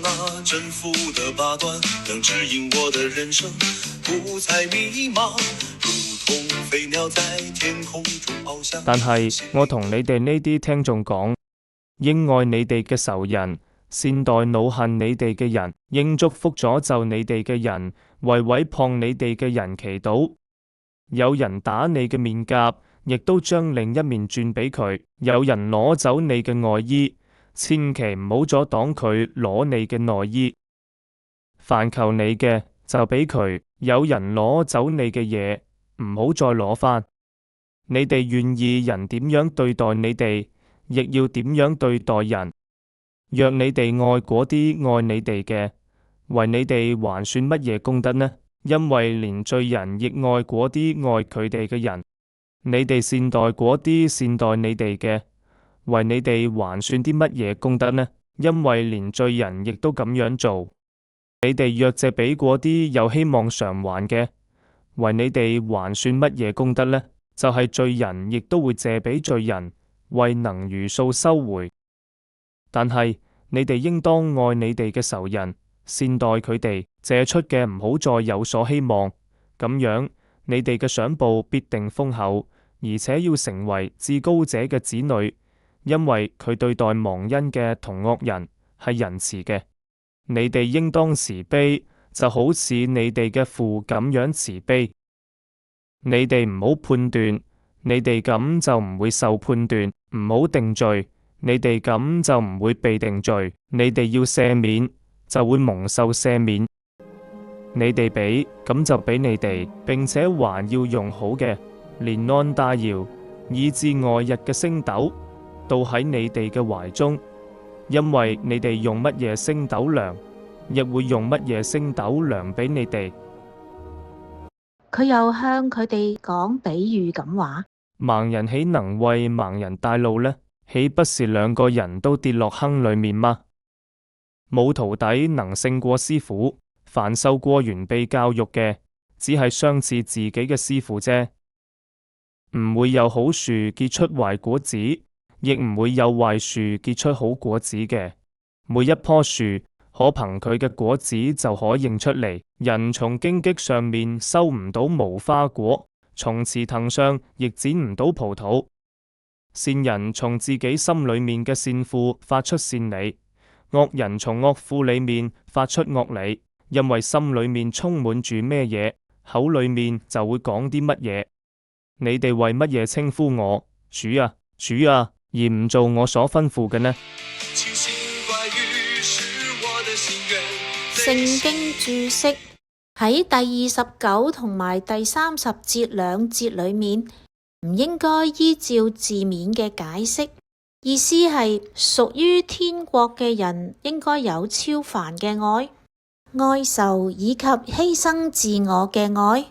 那征服的八端，能指引我的人生，不再迷茫，如同飛鳥在天空中翱翔。但係我同你哋呢啲聽眾講，應愛你哋嘅仇人，善待惱恨你哋嘅人，應祝福詛咒你哋嘅人，為毀謗你哋嘅人祈禱。有人打你嘅面頰，亦都將另一面轉俾佢；有人攞走你嘅外衣，千祈唔好阻擋佢攞你嘅內衣。凡求你嘅就俾佢；有人攞走你嘅嘢，唔好再攞返。你哋願意人點樣對待你哋，亦要點樣對待人。若你哋愛嗰啲愛你哋嘅，為你哋還算乜嘢功德呢？因為連罪人亦愛嗰啲愛佢哋嘅人。你哋善待嗰啲善待你哋嘅，為你哋還算啲乜嘢功德呢？因為連罪人亦都咁樣做。你哋若借俾嗰啲有希望償還嘅，為你哋還算乜嘢功德呢？就係罪人亦都會借俾罪人，為能如數收回。但係你哋應當愛你哋嘅仇人，善待佢哋，借出嘅唔好再有所希望，咁樣你哋嘅賞報必定豐厚，而且要成為至高者嘅子女，因為佢對待忘恩嘅同惡人係仁慈嘅。你哋應當慈悲，就好似你哋嘅父咁樣慈悲。你哋唔好判斷，你哋咁就唔會受判斷；唔好定罪，你哋咁就唔會被定罪。你哋要赦免，就會蒙受赦免。你哋俾，咁就俾你哋，並且還要用好嘅，連安帶搖，以致外日嘅升斗，倒喺你哋嘅懷中。因為你哋用乜嘢升斗量，亦會用乜嘢升斗量俾你哋。佢又向佢哋講比喻咁話：盲人豈能為盲人帶路呢？豈不是兩個人都跌落坑裏面嗎？冇徒弟能勝過師傅，凡受過完備教育嘅，只係相似自己嘅師傅啫。唔會有好樹結出壞果子，亦唔會有壞樹結出好果子嘅。每一棵樹可憑佢嘅果子就可認出嚟。人從荊棘上面收唔到無花果，從茨藤上亦剪唔到葡萄。善人從自己心裏面嘅善庫發出善理，惡人從惡庫裏面發出惡理。因為心裏面充滿住咩嘢，口裏面就會講啲乜嘢。你哋為乜嘢稱呼我主啊主啊，而唔做我所吩咐嘅呢？聖經注釋喺第29同埋第30節兩節裏面，唔應該依照字面嘅解釋，意思係屬於天國嘅人應該有超凡嘅愛、愛仇以及犧牲自我嘅愛。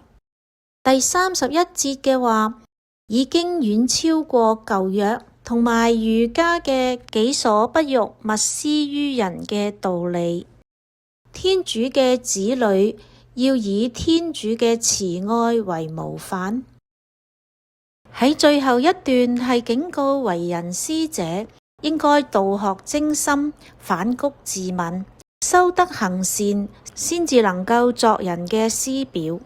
第31節嘅話，已經遠超過舊約同埋儒家嘅己所不欲，勿施於人嘅道理。天主嘅子女要以天主嘅慈愛為模範。喺最後一段係警告為人師者應該道學精深，反躬自問，修德行善，先至能夠作人嘅師表。